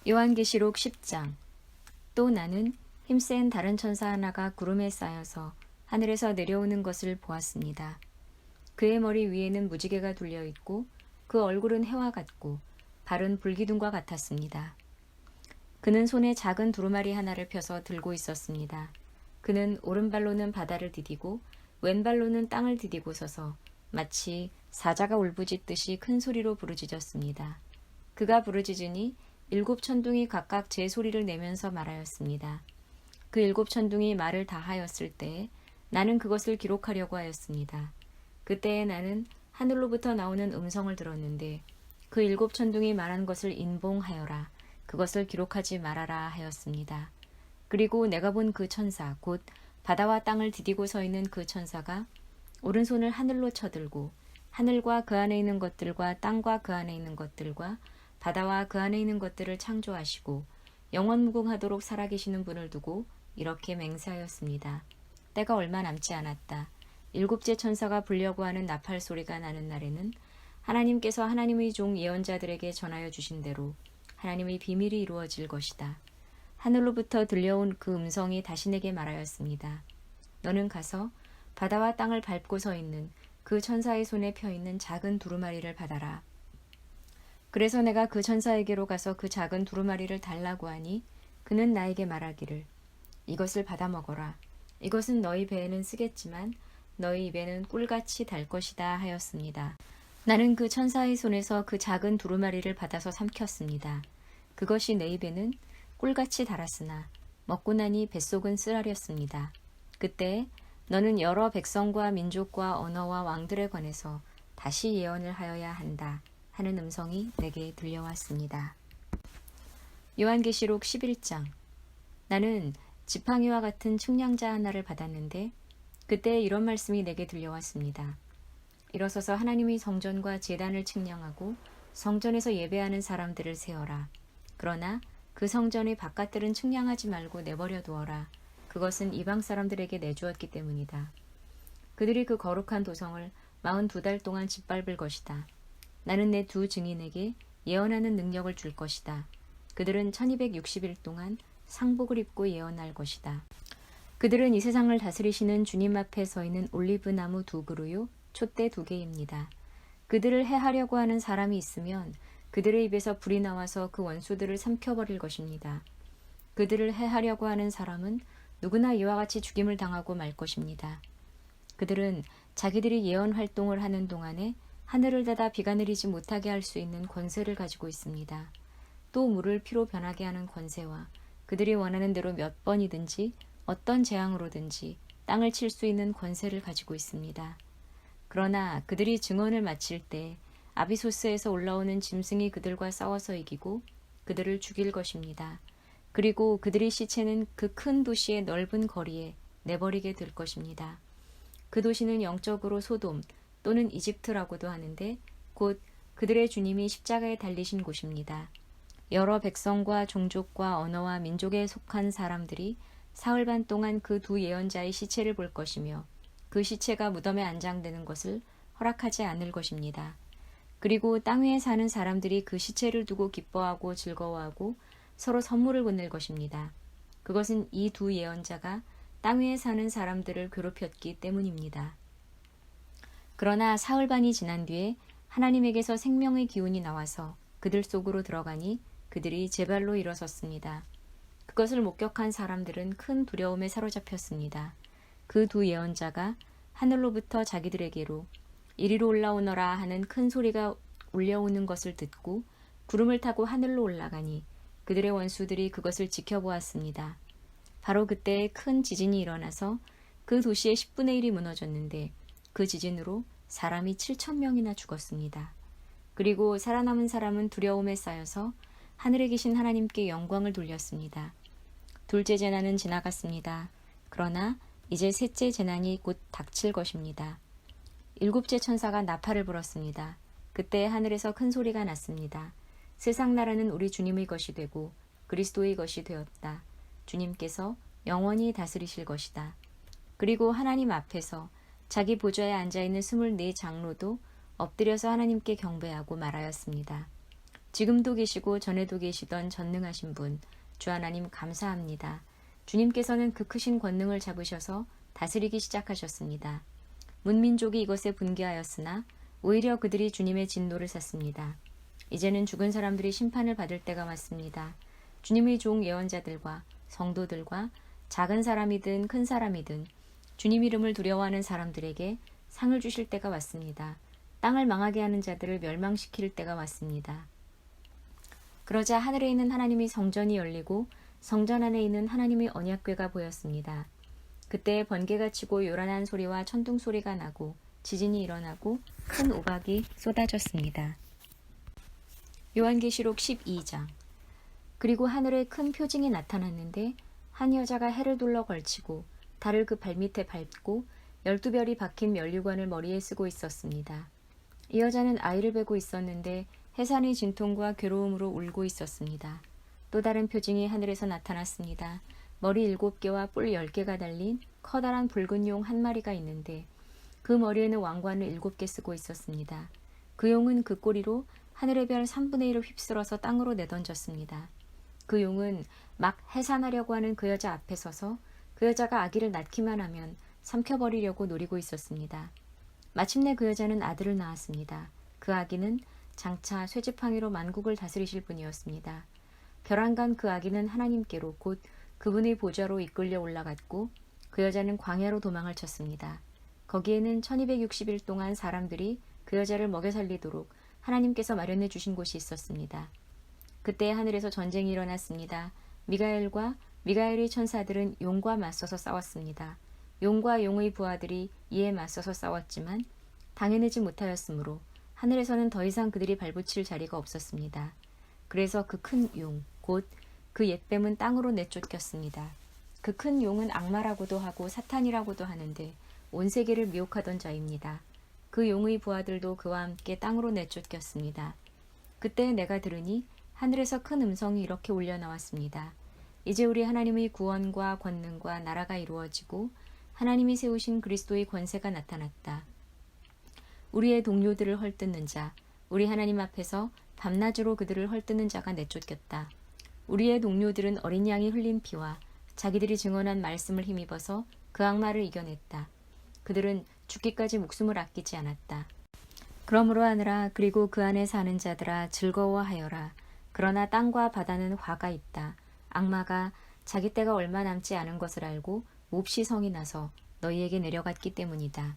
요한계시록 10장. 또 나는 힘센 다른 천사 하나가 구름에 쌓여서 하늘에서 내려오는 것을 보았습니다. 그의 머리 위에는 무지개가 둘려 있고 그 얼굴은 해와 같고 발은 불기둥과 같았습니다. 그는 손에 작은 두루마리 하나를 펴서 들고 있었습니다. 그는 오른발로는 바다를 디디고 왼발로는 땅을 디디고 서서 마치 사자가 울부짖듯이 큰 소리로 부르짖었습니다. 그가 부르짖으니 일곱 천둥이 각각 제 소리를 내면서 말하였습니다. 그 일곱 천둥이 말을 다 하였을 때에 나는 그것을 기록하려고 하였습니다. 그때에 나는 하늘로부터 나오는 음성을 들었는데 그 일곱 천둥이 말한 것을 인봉하여라. 그것을 기록하지 말아라 하였습니다. 그리고 내가 본 그 천사 곧 바다와 땅을 디디고 서 있는 그 천사가 오른손을 하늘로 쳐들고 하늘과 그 안에 있는 것들과 땅과 그 안에 있는 것들과 바다와 그 안에 있는 것들을 창조하시고 영원무궁하도록 살아계시는 분을 두고 이렇게 맹세하였습니다. 때가 얼마 남지 않았다. 일곱째 천사가 불려고 하는 나팔 소리가 나는 날에는 하나님께서 하나님의 종 예언자들에게 전하여 주신 대로 하나님의 비밀이 이루어질 것이다. 하늘로부터 들려온 그 음성이 다시 내게 말하였습니다. 너는 가서 바다와 땅을 밟고 서 있는 그 천사의 손에 펴 있는 작은 두루마리를 받아라. 그래서 내가 그 천사에게로 가서 그 작은 두루마리를 달라고 하니 그는 나에게 말하기를 이것을 받아 먹어라. 이것은 너희 배에는 쓰겠지만 너희 입에는 꿀같이 달 것이다 하였습니다. 나는 그 천사의 손에서 그 작은 두루마리를 받아서 삼켰습니다. 그것이 내 입에는 꿀같이 달았으나 먹고 나니 뱃속은 쓰라렸습니다. 그때 너는 여러 백성과 민족과 언어와 왕들에 관해서 다시 예언을 하여야 한다 하는 음성이 내게 들려왔습니다. 요한계시록 11장. 나는 지팡이와 같은 측량자 하나를 받았는데 그때 이런 말씀이 내게 들려왔습니다. 일어서서 하나님의 성전과 제단을 측량하고 성전에서 예배하는 사람들을 세어라. 그러나 그 성전의 바깥들은 측량하지 말고 내버려 두어라. 그것은 이방 사람들에게 내주었기 때문이다. 그들이 그 거룩한 도성을 42달 동안 짓밟을 것이다. 나는 내 두 증인에게 예언하는 능력을 줄 것이다. 그들은 1260일 동안 상복을 입고 예언할 것이다. 그들은 이 세상을 다스리시는 주님 앞에 서 있는 올리브나무 두 그루요 촛대 두 개입니다. 그들을 해하려고 하는 사람이 있으면 그들의 입에서 불이 나와서 그 원수들을 삼켜버릴 것입니다. 그들을 해하려고 하는 사람은 누구나 이와 같이 죽임을 당하고 말 것입니다. 그들은 자기들이 예언 활동을 하는 동안에 하늘을 닫아 비가 내리지 못하게 할 수 있는 권세를 가지고 있습니다. 또 물을 피로 변하게 하는 권세와 그들이 원하는 대로 몇 번이든지 어떤 재앙으로든지 땅을 칠 수 있는 권세를 가지고 있습니다. 그러나 그들이 증언을 마칠 때 아비소스에서 올라오는 짐승이 그들과 싸워서 이기고 그들을 죽일 것입니다. 그리고 그들의 시체는 그 큰 도시의 넓은 거리에 내버리게 될 것입니다. 그 도시는 영적으로 소돔 또는 이집트라고도 하는데 곧 그들의 주님이 십자가에 달리신 곳입니다. 여러 백성과 종족과 언어와 민족에 속한 사람들이 사흘 반 동안 그 두 예언자의 시체를 볼 것이며 그 시체가 무덤에 안장되는 것을 허락하지 않을 것입니다. 그리고 땅 위에 사는 사람들이 그 시체를 두고 기뻐하고 즐거워하고 서로 선물을 보낼 것입니다. 그것은 이 두 예언자가 땅 위에 사는 사람들을 괴롭혔기 때문입니다. 그러나 사흘 반이 지난 뒤에 하나님에게서 생명의 기운이 나와서 그들 속으로 들어가니 그들이 제 발로 일어섰습니다. 그것을 목격한 사람들은 큰 두려움에 사로잡혔습니다. 그 두 예언자가 하늘로부터 자기들에게로 이리로 올라오너라 하는 큰 소리가 울려오는 것을 듣고 구름을 타고 하늘로 올라가니 그들의 원수들이 그것을 지켜보았습니다. 바로 그때 큰 지진이 일어나서 그 도시의 10분의 1이 무너졌는데 그 지진으로 사람이 7,000명이나 죽었습니다. 그리고 살아남은 사람은 두려움에 쌓여서 하늘에 계신 하나님께 영광을 돌렸습니다. 둘째 재난은 지나갔습니다. 그러나 이제 셋째 재난이 곧 닥칠 것입니다. 일곱째 천사가 나팔을 불었습니다. 그때 하늘에서 큰 소리가 났습니다. 세상 나라는 우리 주님의 것이 되고 그리스도의 것이 되었다. 주님께서 영원히 다스리실 것이다. 그리고 하나님 앞에서 자기 보좌에 앉아있는 24 장로도 엎드려서 하나님께 경배하고 말하였습니다. 지금도 계시고 전에도 계시던 전능하신 분, 주 하나님 감사합니다. 주님께서는 그 크신 권능을 잡으셔서 다스리기 시작하셨습니다. 문민족이 이것에 분개하였으나 오히려 그들이 주님의 진노를 샀습니다. 이제는 죽은 사람들이 심판을 받을 때가 왔습니다. 주님의 종 예언자들과 성도들과 작은 사람이든 큰 사람이든 주님 이름을 두려워하는 사람들에게 상을 주실 때가 왔습니다. 땅을 망하게 하는 자들을 멸망시킬 때가 왔습니다. 그러자 하늘에 있는 하나님의 성전이 열리고 성전 안에 있는 하나님의 언약궤가 보였습니다. 그때 번개가 치고 요란한 소리와 천둥 소리가 나고 지진이 일어나고 큰 우박이 쏟아졌습니다. 요한계시록 12장. 그리고 하늘에 큰 표징이 나타났는데 한 여자가 해를 둘러 걸치고 달을 그 발밑에 밟고 12별이 박힌 면류관을 머리에 쓰고 있었습니다. 이 여자는 아이를 베고 있었는데 해산의 진통과 괴로움으로 울고 있었습니다. 또 다른 표징이 하늘에서 나타났습니다. 머리 7개와 뿔 10개가 달린 커다란 붉은 용 한 마리가 있는데 그 머리에는 왕관을 7개 쓰고 있었습니다. 그 용은 그 꼬리로 하늘의 별 3분의 1을 휩쓸어서 땅으로 내던졌습니다. 그 용은 막 해산하려고 하는 그 여자 앞에 서서 그 여자가 아기를 낳기만 하면 삼켜버리려고 노리고 있었습니다. 마침내 그 여자는 아들을 낳았습니다. 그 아기는 장차 쇠지팡이로 만국을 다스리실 분이었습니다. 벼랑간 그 아기는 하나님께로 곧 그분의 보좌로 이끌려 올라갔고 그 여자는 광야로 도망을 쳤습니다. 거기에는 1260일 동안 사람들이 그 여자를 먹여 살리도록 하나님께서 마련해 주신 곳이 있었습니다. 그때 하늘에서 전쟁이 일어났습니다. 미가엘과 미가엘의 천사들은 용과 맞서서 싸웠습니다. 용과 용의 부하들이 이에 맞서서 싸웠지만 당해내지 못하였으므로 하늘에서는 더 이상 그들이 발붙일 자리가 없었습니다. 그래서 그 큰 용, 곧 그 옛뱀은 땅으로 내쫓겼습니다. 그 큰 용은 악마라고도 하고 사탄이라고도 하는데 온 세계를 미혹하던 자입니다. 그 용의 부하들도 그와 함께 땅으로 내쫓겼습니다. 그때 내가 들으니 하늘에서 큰 음성이 이렇게 울려 나왔습니다. 이제 우리 하나님의 구원과 권능과 나라가 이루어지고 하나님이 세우신 그리스도의 권세가 나타났다. 우리의 동료들을 헐뜯는 자, 우리 하나님 앞에서 밤낮으로 그들을 헐뜯는 자가 내쫓겼다. 우리의 동료들은 어린 양이 흘린 피와 자기들이 증언한 말씀을 힘입어서 그 악마를 이겨냈다. 그들은 죽기까지 목숨을 아끼지 않았다. 그러므로 하늘아, 그리고 그 안에 사는 자들아, 즐거워하여라. 그러나 땅과 바다는 화가 있다. 악마가 자기 때가 얼마 남지 않은 것을 알고 몹시 성이 나서 너희에게 내려갔기 때문이다.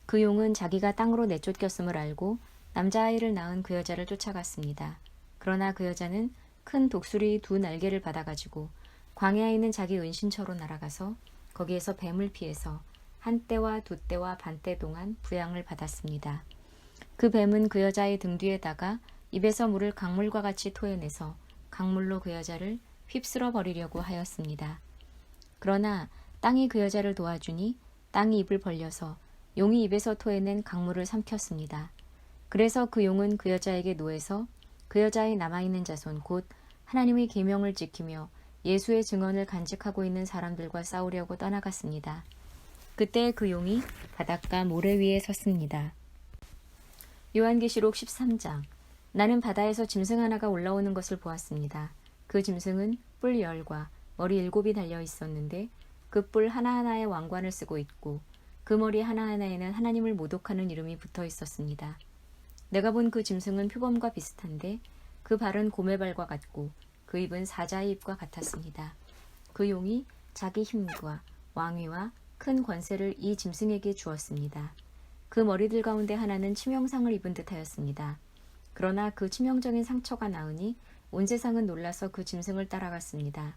그 용은 자기가 땅으로 내쫓겼음을 알고 남자아이를 낳은 그 여자를 쫓아갔습니다. 그러나 그 여자는 큰 독수리 2 날개를 받아가지고 광야에 있는 자기 은신처로 날아가서 거기에서 뱀을 피해서 1때와 2때와 반때 동안 부양을 받았습니다. 그 뱀은 그 여자의 등 뒤에다가 입에서 물을 강물과 같이 토해내서 강물로 그 여자를 휩쓸어 버리려고 하였습니다. 그러나 땅이 그 여자를 도와주니 땅이 입을 벌려서 용이 입에서 토해낸 강물을 삼켰습니다. 그래서 그 용은 그 여자에게 노해서 그 여자의 남아있는 자손 곧 하나님의 계명을 지키며 예수의 증언을 간직하고 있는 사람들과 싸우려고 떠나갔습니다. 그때 그 용이 바닷가 모래 위에 섰습니다. 요한계시록 13장. 나는 바다에서 짐승 하나가 올라오는 것을 보았습니다. 그 짐승은 뿔 10과 머리 7이 달려 있었는데 그 뿔 하나하나에 왕관을 쓰고 있고 그 머리 하나하나에는 하나님을 모독하는 이름이 붙어 있었습니다. 내가 본 그 짐승은 표범과 비슷한데 그 발은 곰의 발과 같고 그 입은 사자의 입과 같았습니다. 그 용이 자기 힘과 왕위와 큰 권세를 이 짐승에게 주었습니다. 그 머리들 가운데 하나는 치명상을 입은 듯하였습니다. 그러나 그 치명적인 상처가 나으니 온 세상은 놀라서 그 짐승을 따라갔습니다.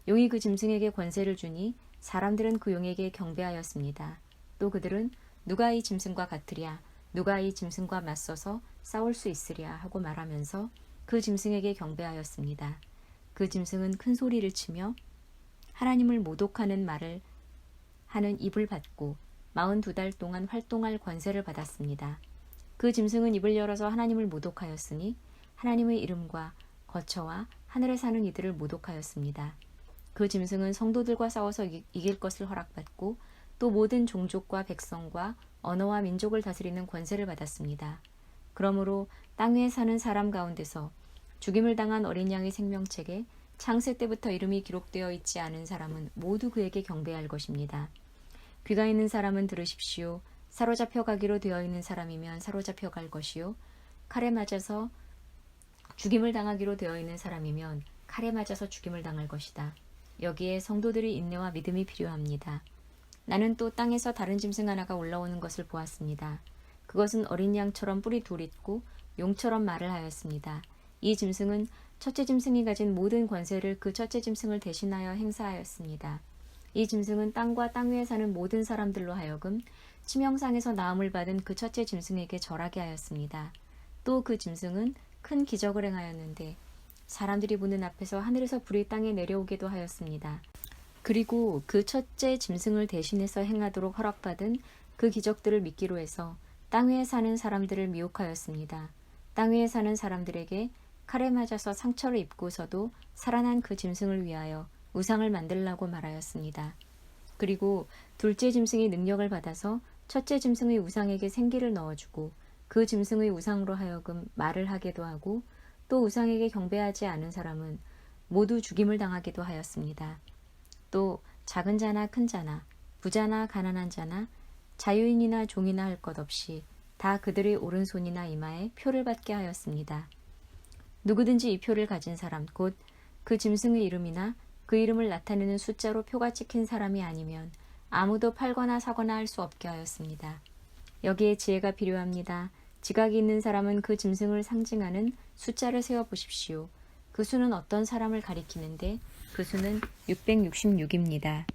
용이 그 짐승에게 권세를 주니 사람들은 그 용에게 경배하였습니다. 또 그들은 누가 이 짐승과 같으랴, 누가 이 짐승과 맞서서 싸울 수 있으랴 하고 말하면서 그 짐승에게 경배하였습니다. 그 짐승은 큰 소리를 치며 하나님을 모독하는 말을 하는 입을 받고 42달 동안 활동할 권세를 받았습니다. 그 짐승은 입을 열어서 하나님을 모독하였으니 하나님의 이름과 거처와 하늘에 사는 이들을 모독하였습니다. 그 짐승은 성도들과 싸워서 이길 것을 허락받고 또 모든 종족과 백성과 언어와 민족을 다스리는 권세를 받았습니다. 그러므로 땅 위에 사는 사람 가운데서 죽임을 당한 어린 양의 생명책에 창세 때부터 이름이 기록되어 있지 않은 사람은 모두 그에게 경배할 것입니다. 귀가 있는 사람은 들으십시오. 사로잡혀 가기로 되어 있는 사람이면 사로잡혀 갈 것이요. 칼에 맞아서 죽임을 당하기로 되어 있는 사람이면 칼에 맞아서 죽임을 당할 것이다. 여기에 성도들의 인내와 믿음이 필요합니다. 나는 또 땅에서 다른 짐승 하나가 올라오는 것을 보았습니다. 그것은 어린 양처럼 뿔이 둘 있고 용처럼 말을 하였습니다. 이 짐승은 첫째 짐승이 가진 모든 권세를 그 첫째 짐승을 대신하여 행사하였습니다. 이 짐승은 땅과 땅 위에 사는 모든 사람들로 하여금 치명상에서 나음을 받은 그 첫째 짐승에게 절하게 하였습니다. 또 그 짐승은 큰 기적을 행하였는데 사람들이 보는 앞에서 하늘에서 불이 땅에 내려오게도 하였습니다. 그리고 그 첫째 짐승을 대신해서 행하도록 허락받은 그 기적들을 믿기로 해서 땅 위에 사는 사람들을 미혹하였습니다. 땅 위에 사는 사람들에게 칼에 맞아서 상처를 입고서도 살아난 그 짐승을 위하여 우상을 만들라고 말하였습니다. 그리고 둘째 짐승이 능력을 받아서 첫째 짐승의 우상에게 생기를 넣어주고 그 짐승의 우상으로 하여금 말을 하게도 하고 또 우상에게 경배하지 않은 사람은 모두 죽임을 당하기도 하였습니다. 또 작은 자나 큰 자나 부자나 가난한 자나 자유인이나 종이나 할 것 없이 다 그들의 오른손이나 이마에 표를 받게 하였습니다. 누구든지 이 표를 가진 사람 곧 그 짐승의 이름이나 그 이름을 나타내는 숫자로 표가 찍힌 사람이 아니면 아무도 팔거나 사거나 할 수 없게 하였습니다. 여기에 지혜가 필요합니다. 지각이 있는 사람은 그 짐승을 상징하는 숫자를 세어보십시오. 그 수는 어떤 사람을 가리키는데 그 수는 666입니다.